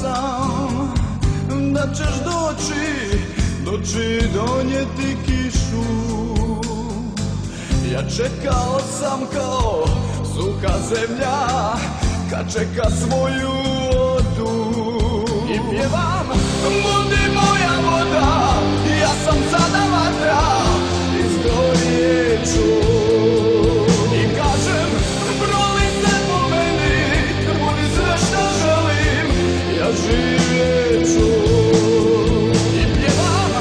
sam da ćeš doći donijeti kišu. Ja čekao sam kao suha zemlja kad čeka svoju vodu. I pjevam, budi moja voda, ja sam sada vatra, izgorjet ću. I kažem, proli se po meni, budi sve što želim, ja živjet ću. I pjevam,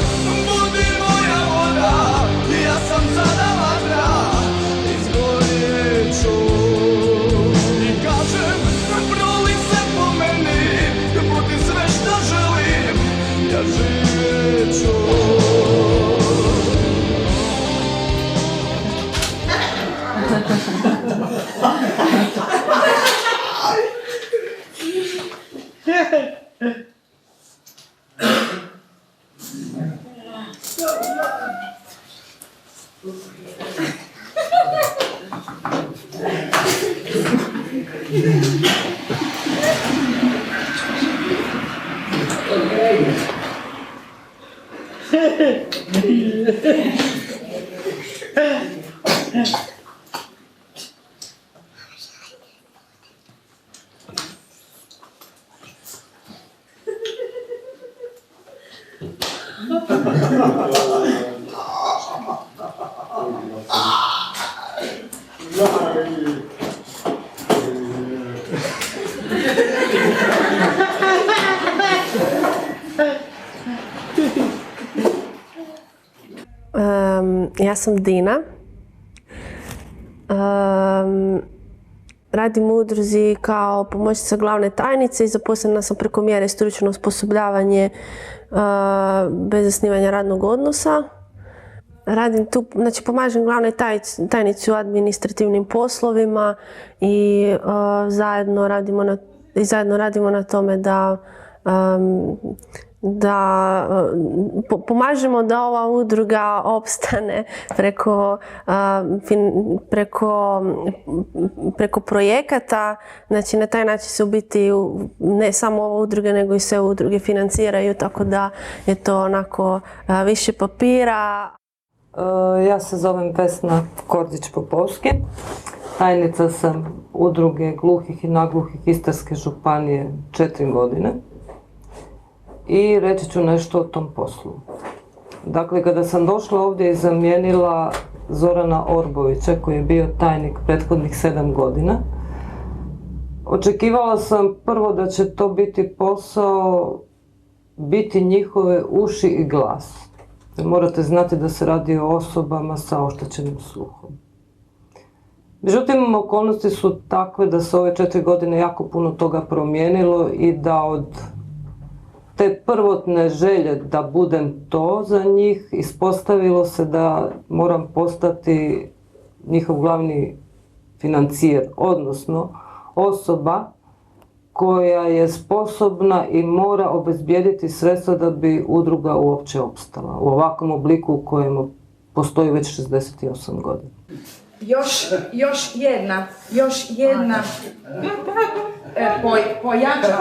budi moja voda, ja sam sada vatra, izgorjet ću. I kažem, proli se po meni, budi sve što želim, ja živjet ću. Ja sam Dina. Radim u udruzi kao pomoćnica glavne tajnice i zaposlena sam preko mjere stručno osposobljavanje bez zasnivanja radnog odnosa. Radim tu, znači pomažem glavnoj tajnici u administrativnim poslovima i zajedno radimo na tome da pomažemo da ova udruga opstane preko projekata. Znači na taj način se u biti ne samo ova udruga nego i sve udruge financiraju, tako da je to onako više papira. Ja se zovem Vesna Kordić-Popovski. Tajnica sam udruge gluhih i nagluhih Istarske županije 4 godine. I reći ću nešto o tom poslu. Dakle, kada sam došla ovdje i zamijenila Zorana Orbovića, koji je bio tajnik prethodnih 7 godina, očekivala sam prvo da će to biti posao, biti njihove uši i glas. Morate znati da se radi o osobama sa oštećenim sluhom. Međutim, okolnosti su takve da se ove 4 godine jako puno toga promijenilo i da od te prvotne želje da budem to za njih, ispostavilo se da moram postati njihov glavni financijer, odnosno osoba koja je sposobna i mora obezbijediti sredstva da bi udruga uopće opstala u ovakvom obliku u kojem postoji već 68 godina. Još jedna pojačanje.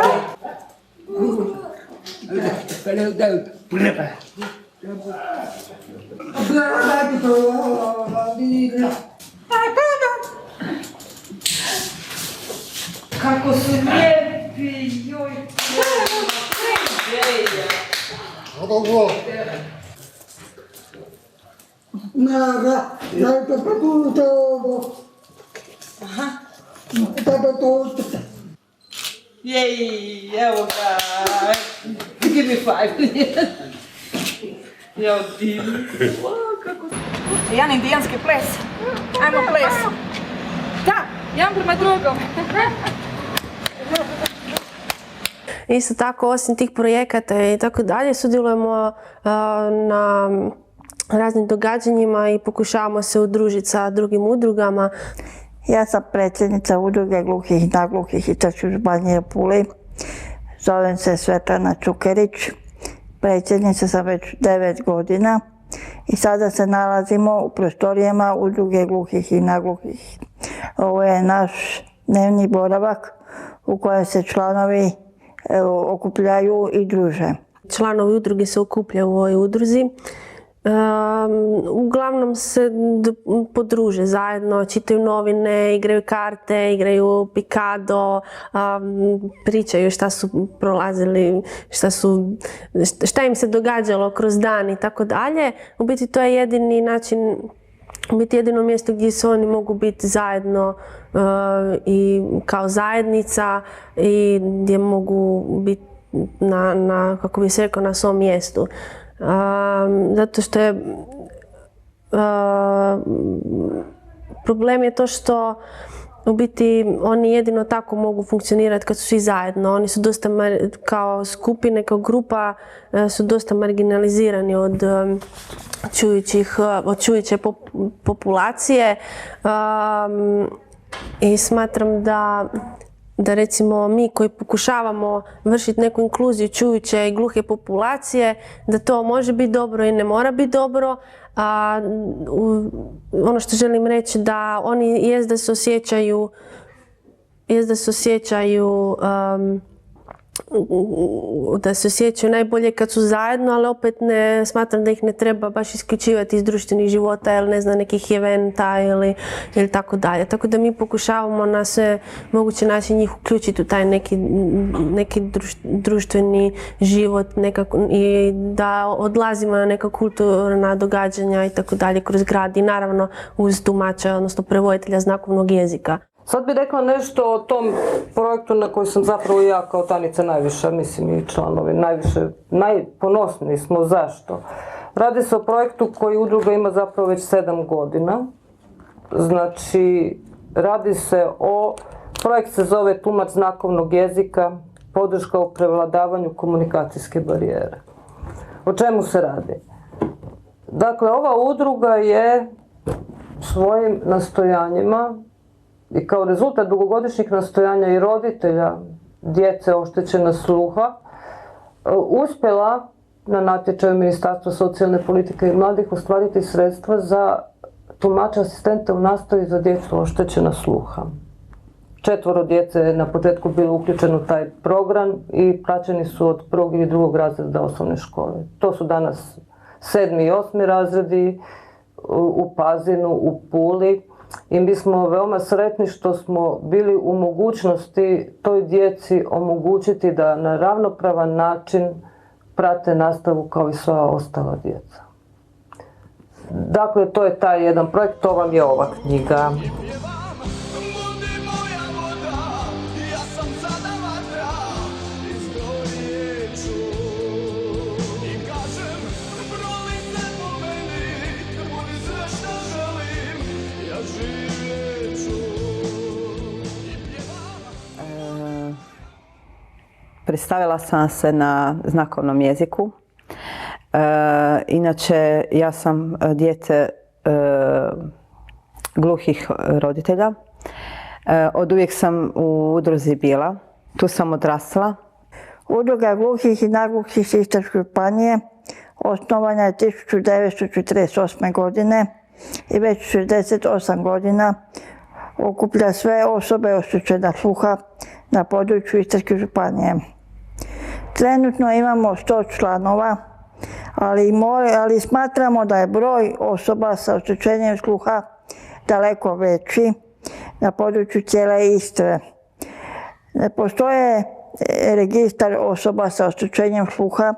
Kako su lijepi, joj. Jej, evo ga. Give me 5. Jao, divno. Jedan indijanski ples. Ajmo ples. Da, jedan prema drugom. Isto tako, osim tih projekata i tako dalje, sudjelujemo na raznim događanjima i pokušavamo se udružiti sa drugim udrugama. Ja sam predsjednica udruge gluhih i nagluhih Istarske županije Pule. Zovem se Svetlana Čukerić. Predsjednica sam već 9 godina i sada se nalazimo u prostorijama udruge gluhih i nagluhih. Ovo je naš dnevni boravak u kojem se članovi okupljaju i druže. Članovi udruge se okupljaju u ovoj udruzi. Uglavnom se podruže zajedno, čitaju novine, igraju karte, igraju pikado, pričaju šta su prolazili, šta im se događalo kroz dan i tako dalje. U biti to je jedini način, u biti jedino mjesto gdje se oni mogu biti zajedno i kao zajednica i gdje mogu biti kako bi se rekao, na svom mjestu. Zato što je problem je to što u biti oni jedino tako mogu funkcionirati kad su svi zajedno. Oni su dosta kao skupine, kao grupa su dosta marginalizirani od čujuće populacije i smatram da recimo mi koji pokušavamo vršiti neku inkluziju čujuće i gluhe populacije, da to može biti dobro i ne mora biti dobro. Ono što želim reći da oni jest da se osjećaju najbolje kad su zajedno, ali opet ne smatram da ih ne treba baš isključivati iz društvenih života ili ne znam, nekih eventa ili tako dalje. Tako da mi pokušavamo na sve moguće način njih uključiti u taj neki društveni život i da odlazimo na neka kulturna događanja i tako dalje kroz grad i naravno uz tumača, odnosno prevoditelja znakovnog jezika. Sad bih rekla nešto o tom projektu na koji sam zapravo i ja kao Tanica najviše, mislim i članovi, najponosniji smo. Zašto? Radi se o projektu koji udruga ima zapravo već 7 godina. Znači, radi se projekt se zove Tumač znakovnog jezika, podrška u prevladavanju komunikacijske barijere. O čemu se radi? Dakle, ova udruga je svojim nastojanjima i kao rezultat dugogodišnjih nastojanja i roditelja djece oštećena sluha uspjela na natječaju Ministarstva socijalne politike i mladih ostvariti sredstva za tumača asistenta u nastavi za djecu oštećena sluha. 4 djece je na početku bilo uključeno u taj program i praćeni su od 1. i 2. razreda osnovne škole. To su danas 7. i 8. razredi u Pazinu, u Puli. I mi smo veoma sretni što smo bili u mogućnosti toj djeci omogućiti da na ravnopravan način prate nastavu kao i sva ostala djeca. Dakle, to je taj jedan projekt, to vam je ova knjiga. Predstavila sam se na znakovnom jeziku. Inače, ja sam dijete gluhih roditelja. Od uvijek sam u udruzi bila. Tu sam odrasla. Udruga gluhih i nagluhih Istarske županije osnovana je 1948. godine i već 68 godina okuplja sve osobe oštećena sluha na području Istarske županije. Trenutno imamo 100 članova, ali smatramo da je broj osoba sa oštećenjem sluha daleko veći na području cijele Istre. Ne postoje registar osoba sa oštećenjem sluha,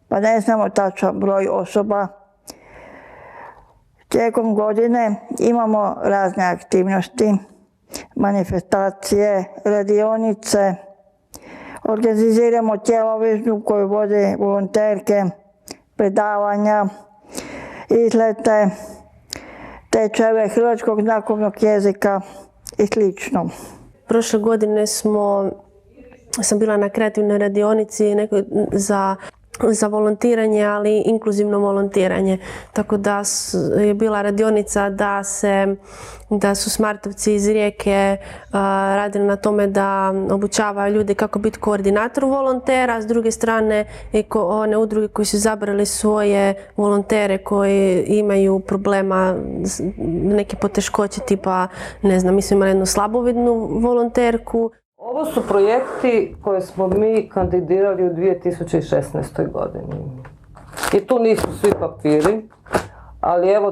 pa ne znamo tačan broj osoba. Tijekom godine imamo razne aktivnosti, manifestacije, radionice, organiziramo tjelovežnju koju vode volonterke, predavanja, izlete, tečajeve hrvatskog znakovnog jezika i sl. Prošle godine sam bila na kreativnoj radionici za volontiranje, ali inkluzivno volontiranje. Tako da je bila radionica da su smartovci iz Rijeke radili na tome da obučavaju ljude kako biti koordinator volontera, s druge strane one udruge koji su izabrali svoje volontere koji imaju problema, neke poteškoće tipa, ne znam, mi smo imali jednu slabovidnu volonterku. Ovo su projekti koje smo mi kandidirali u 2016. godini. I tu nisu svi papiri, ali evo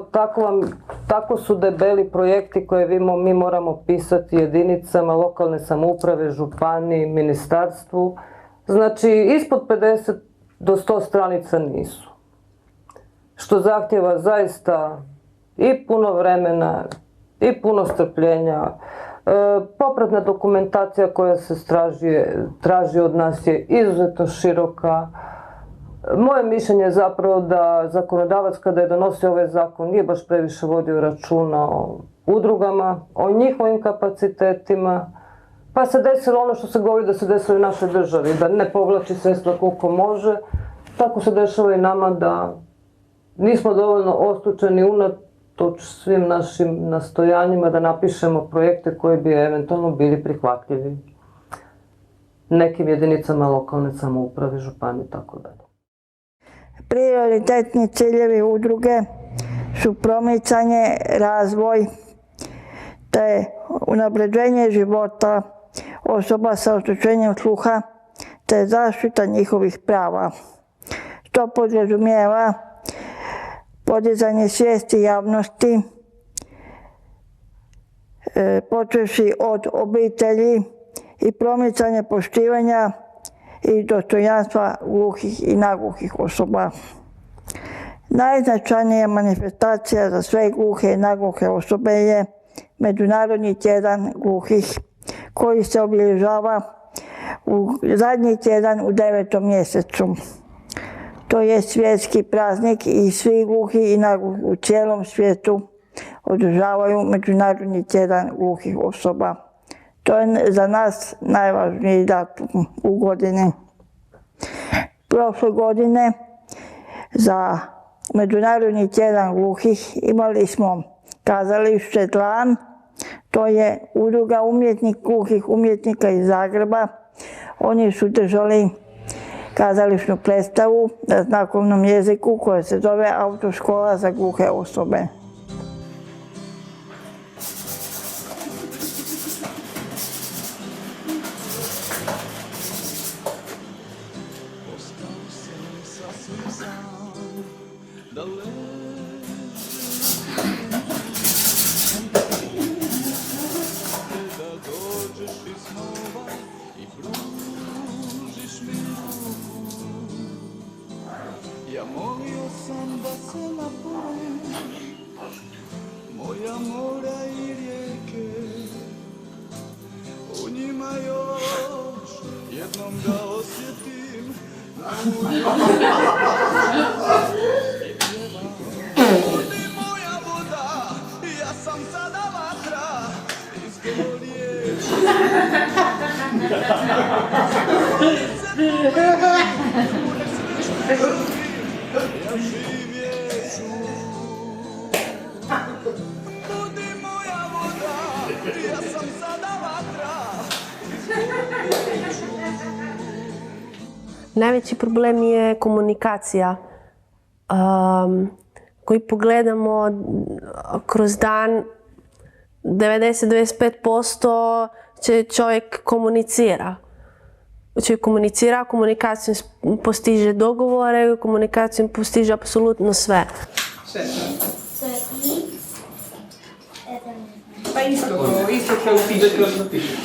tako su debeli projekti koje mi moramo pisati jedinicama lokalne samouprave, županiji, ministarstvu. Znači, ispod 50 do 100 stranica nisu. Što zahtjeva zaista i puno vremena, i puno strpljenja. Popratna dokumentacija koja se traži od nas je izuzetno široka. Moje mišljenje je zapravo da zakonodavac kada je donosio ovaj zakon nije baš previše vodio računa o udrugama, o njihovim kapacitetima, pa se desilo ono što se govori da se desilo i našoj državi, da ne povlači sredstva koliko može. Tako se dešava i nama da nismo dovoljno ostručeni unatoč svim našim nastojanjima da napišemo projekte koji bi eventualno bili prihvatljivi nekim jedinicama lokalne samouprave, županije i tako dalje. Prioritetni ciljevi udruge su promicanje, razvoj te unapređenje života osoba sa oštećenjem sluha te zaštita njihovih prava. To podrazumijeva podizanje svijesti javnosti, počevši od obitelji i promicanje poštivanja i dostojanstva gluhih i nagluhih osoba. Najznačajnija manifestacija za sve gluhe i nagluhe osobe je Međunarodni tjedan gluhih koji se obilježava u zadnji tjedan u 9. mjesecu. To je svjetski praznik i svi gluhi i nagluhi u cijelom svijetu održavaju Međunarodni tjedan gluhih osoba. To je za nas najvažniji datum u godini. Prošle godine za Međunarodni tjedan gluhih imali smo kazalište Dlan. To je udruga gluhih umjetnika iz Zagreba. Oni su držali kazališnu predstavu na znakovnom jeziku koja se zove Autoškola za gluhe osobe. Ja molio sam da se napojim moja mora i rijeke, u njima još jednom da osjetim budi moja voda, ja sam sada vatra, izgorije ja živjet ću. Budi moja voda, ja sam sada vatra. Najveći problem je komunikacija. Koji pogledamo kroz dan, 90-95% će čovjek komunicira. Čovjek komunicira, komunikacijom postiže dogovore, komunikacijom postiže apsolutno sve. Pa isto kao piše.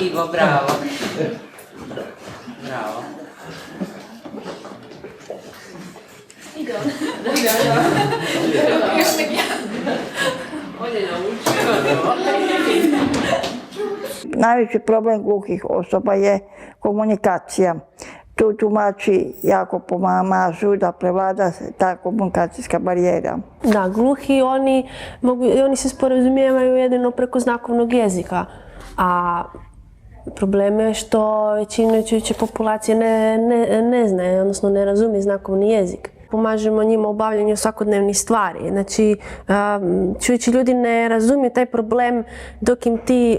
Ivo, bravo. Bravo. Još nek ja. On je naučio. Najveći problem gluhih osoba je komunikacija. Tu tumači jako pomažu da prevlada ta komunikacijska barijera. Da, gluhi oni se sporazumijevaju jedino preko znakovnog jezika, a problem je što većina čujuće populacije ne zna, odnosno ne razumije znakovni jezik. Pomažemo njima u obavljanju svakodnevnih stvari. Znači, čujući ljudi ne razumiju taj problem dok im ti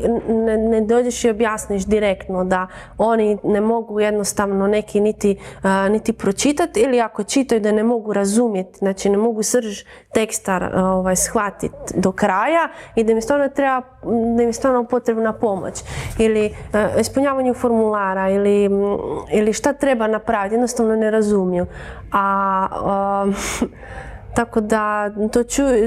ne dođeš i objasniš direktno da oni ne mogu jednostavno neki niti pročitati ili ako čitaju da ne mogu razumjeti, znači ne mogu srž teksta shvatiti do kraja i da im stvarno potrebna pomoć ili ispunjavanju formulara ili šta treba napraviti, jednostavno ne razumiju. Tako da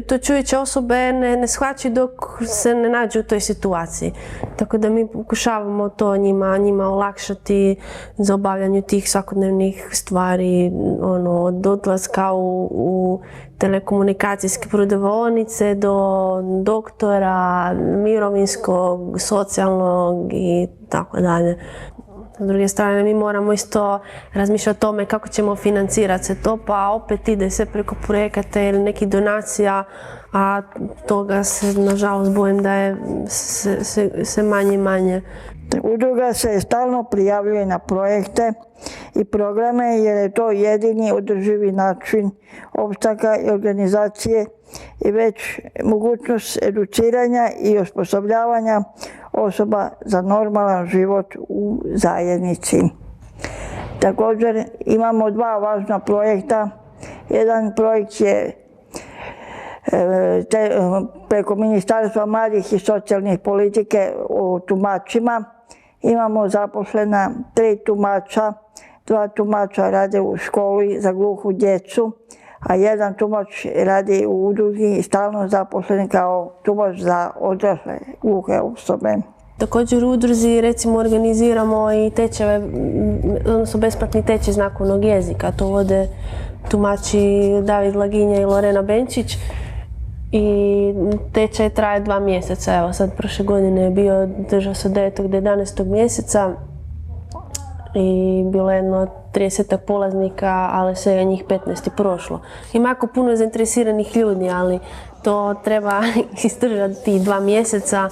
to čujuće osobe ne shvaćaju dok se ne nađu u toj situaciji. Tako da mi pokušavamo to njima olakšati za obavljanje tih svakodnevnih stvari, od odlaska u telekomunikacijske prodavaonice do doktora, mirovinskog, socijalnog i tako dalje. S druge strane, mi moramo isto razmišljati o tome kako ćemo financirati se to, pa opet ide sve preko projekata ili nekih donacija, a toga se, nažalost, bojim da je sve manje i manje. Udruga se stalno prijavljuje na projekte i programe jer je to jedini održivi način opstanka i organizacije i već mogućnost educiranja i osposobljavanja osoba za normalan život u zajednici. Također imamo dva važna projekta. Jedan projekt je preko Ministarstva mladih i socijalnih politike o tumačima. Imamo zaposlena 3 tumača, 2 tumača rade u školi za gluhu djecu, a jedan tumač radi u udruzi i stalno zaposlen kao tumač za odrasle gluhe osobe. Također u udruzi recimo organiziramo i tečajeve, odnosno besplatni tečaj znakovnog jezika. To vode tumači David Laginja i Lorena Benčić. I tečaj traje 2 mjeseca. Evo sad prošle godine je bio, držao se od 9. do 11. mjeseca i bilo jedno 30 polaznika, ali svega njih 15 je prošlo. Ima jako puno zainteresiranih ljudi, ali to treba izdržati tih 2 mjeseca.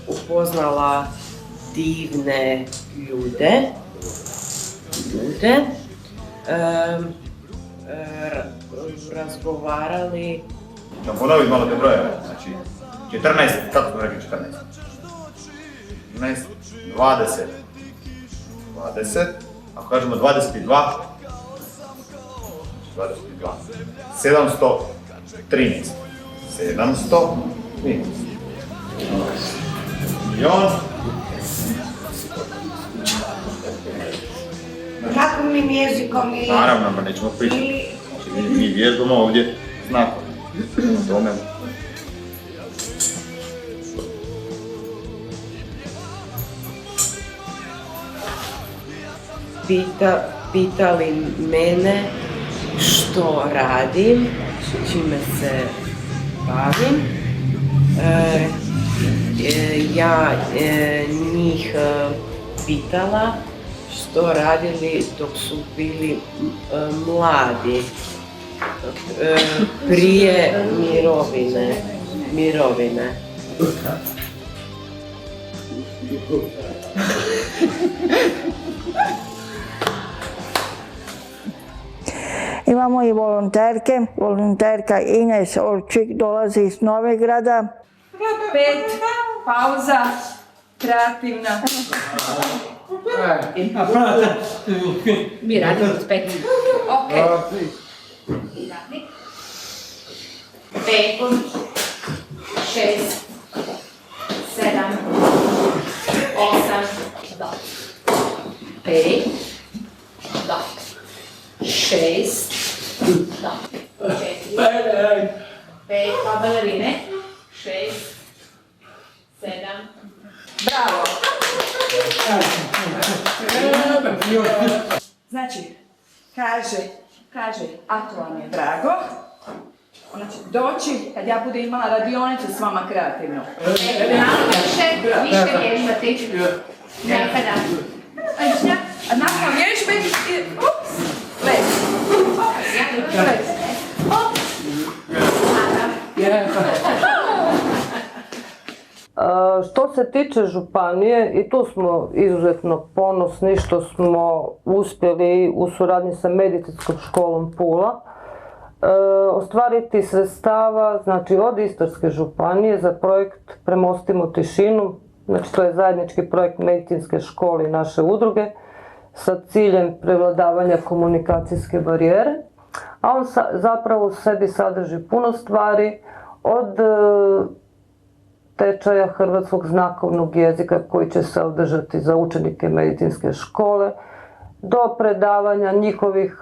Upoznala divne ljude, razgovarali. Da ponovim malo te brojeve, znači 14, kako smo rekli 14? 14, 20, ako kažemo 22, 713, 713, milion. Znakovnim jezikom ili... Naravno, ma nećemo pričati. Znači, mi vježbamo ovdje znakom. Tome. Pitali mene što radim, čime se bavim. Ja njih pitala što radili dok su bili mladi, prije mirovine. Imamo i volonterke. Volonterka Ines Orčik dolazi iz Novigrada. 5, pauza, kreativna. Mi radimo s 5. Ok. 5, 6, 7, 8, da. 5, da. 6, da. 4, 5, pa balerine. 6, 7. Bravo. Znači, kaže, a to vam je drago. Ona će doći kad ja budem imala radionicu s vama kreativno. Više vježbati. Nekada. A nakon vježbe, ups, lez. Što se tiče županije, i tu smo izuzetno ponosni što smo uspjeli u suradnji sa Medicinskom školom Pula ostvariti sredstava, znači od Istarske županije za projekt Premostimo tišinu. Znači to je zajednički projekt Medicinske škole i naše udruge sa ciljem prevladavanja komunikacijske barijere, a on zapravo u sebi sadrži puno stvari, od tečaja hrvatskog znakovnog jezika koji će se održati za učenike medicinske škole, do predavanja njihovih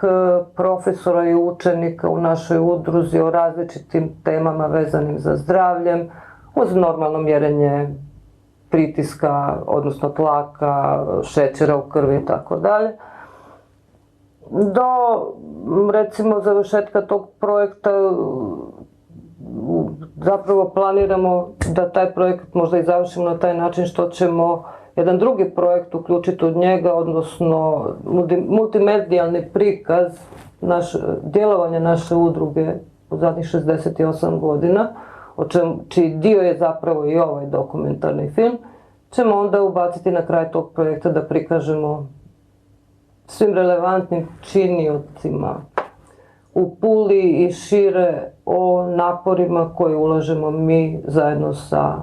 profesora i učenika u našoj udruzi o različitim temama vezanim za zdravljem, uz normalno mjerenje pritiska, odnosno tlaka, šećera u krvi i tako dalje. Do, recimo, završetka tog projekta zapravo planiramo da taj projekt možda i završimo na taj način što ćemo jedan drugi projekt uključiti od njega, odnosno multimedijalni prikaz djelovanja naše udruge u zadnjih 68 godina, čiji dio je zapravo i ovaj dokumentarni film, ćemo onda ubaciti na kraj tog projekta da prikažemo svim relevantnim činiocima u Puli i šire o naporima koje ulažemo mi zajedno sa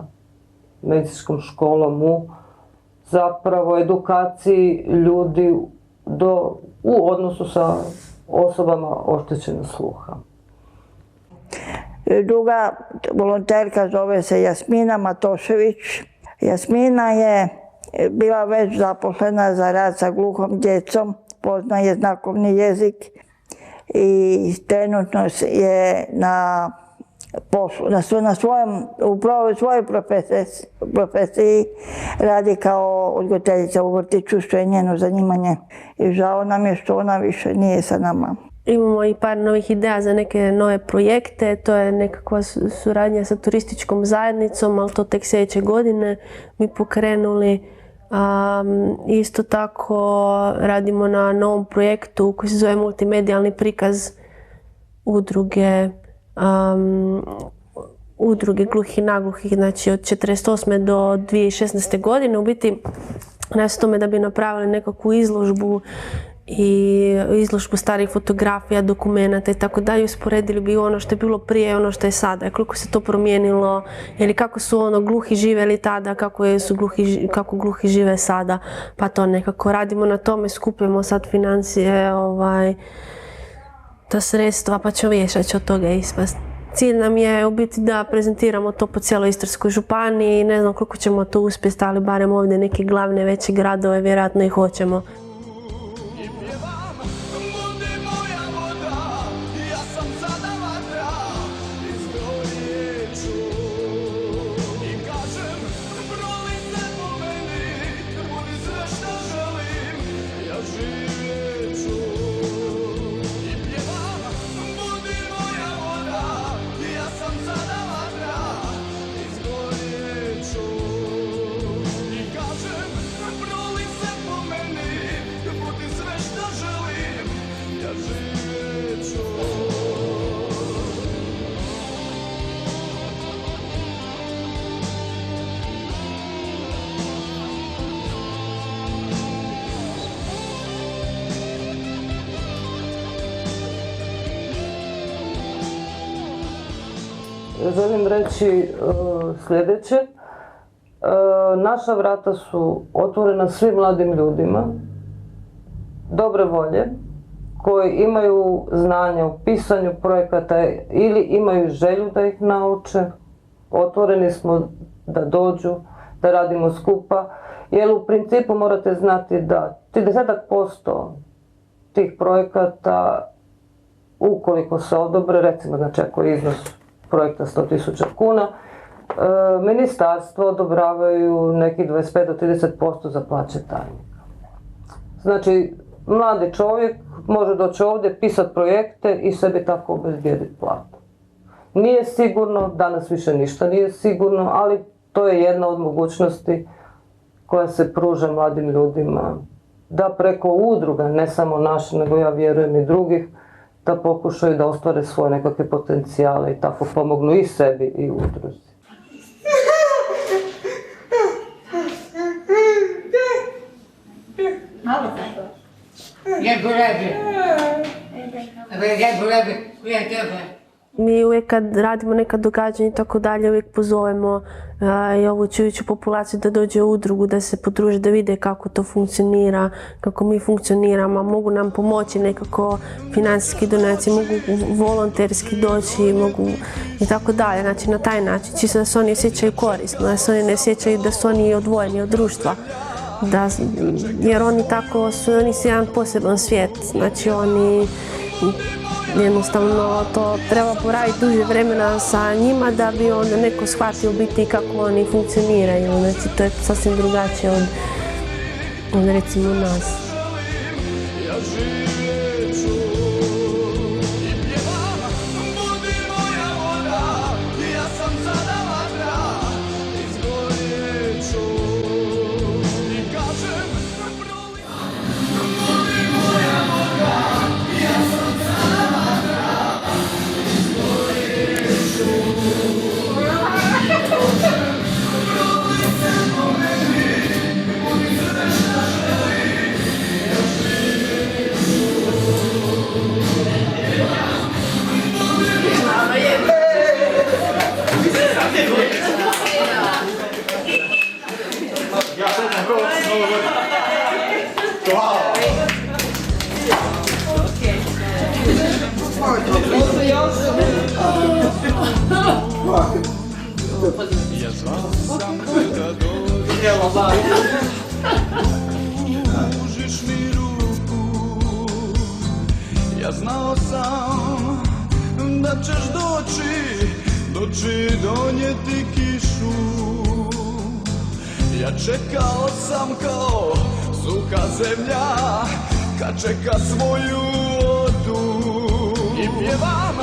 medicinskom školom u zapravo edukaciji ljudi u odnosu sa osobama oštećenog sluha. Druga volonterka zove se Jasmina Matošević. Jasmina je bila već zaposlena za rad sa gluhom djecom, poznaje znakovni jezik i trenutno je na poslu, u svojoj profesiji radi kao odgojiteljica u vrtiću, što je njeno zanimanje. I žao nam je što ona više nije sa nama. Imamo i par novih ideja za neke nove projekte, to je nekakva suradnja sa turističkom zajednicom, ali to tek sljedeće godine mi pokrenuli. Isto tako radimo na novom projektu koji se zove multimedijalni prikaz udruge gluhih i nagluhih, znači od 1948. do 2016. godine. U biti nas tome da bi napravili nekakvu izložbu starih fotografija, dokumenata i tako dalje, usporedili bi ono što je bilo prije i ono što je sada, koliko se to promijenilo, ili kako su gluhi živjeli tada, kako gluhi žive sada, pa to nekako radimo na tome, skupimo sad financije, ta sredstva, pa ćemo vidjeti šta će od toga ispast. Cilj nam je u biti da prezentiramo to po cijeloj Istarskoj županiji, ne znam koliko ćemo to uspjeti, ali barem ovdje neke glavne veće gradove vjerojatno i hoćemo. Želim reći sljedeće. Naša vrata su otvorena svim mladim ljudima, dobre volje, koji imaju znanja u pisanju projekata ili imaju želju da ih nauče. Otvoreni smo da dođu, da radimo skupa, jer u principu morate znati da 30% tih projekata, ukoliko se odobre, recimo znači ako je iznos projekta 100.000 kuna, ministarstvo odobravaju nekih 25 do 30% za plaće tajnika. Znači, mladi čovjek može doći ovdje, pisati projekte i sebi tako obezbijediti platu. Nije sigurno, danas više ništa nije sigurno, ali to je jedna od mogućnosti koja se pruža mladim ljudima, da preko udruga, ne samo naše, nego ja vjerujem i drugih, da pokušaju da ostvare svoje nekakve potencijale i tako pomognu i sebi i udruzi. Mi uvijek kad radimo neka događanja i tako dalje, uvijek pozovemo i ovu čujuću populaciju da dođe u udrugu, da se podruže, da vide kako to funkcionira, kako mi funkcioniramo, mogu nam pomoći nekako financijski donacije, mogu volonterski doći, mogu i tako dalje. Znači na taj način, čisto da se oni osjećaju korisno, da se oni ne osjećaju da su oni odvojeni od društva. Jer oni tako su, oni su jedan poseban svijet, znači oni jednostavno to treba poraditi duže vremena sa njima da bi onda neko shvatio u biti kako oni funkcioniraju, znači to je sasvim drugačije od recimo nas. Ja živjet ću i pjevam, budi moja voda, ja sam sada vatra, izgorjet ću i kažem budi moja voda, ja sam sada vatra, izgorjet ću. Probaj se po meni, budi sve šta želim, ja živjet ću. Ja srećan Novu godinu. Hvala. Ja zvao sam te da dođeš, pružiš mi ruku. Ja znao sam da ćeš doći donijeti kišu. Ja čekao sam kao suha zemlja kad čeka svoju vodu. I pjevam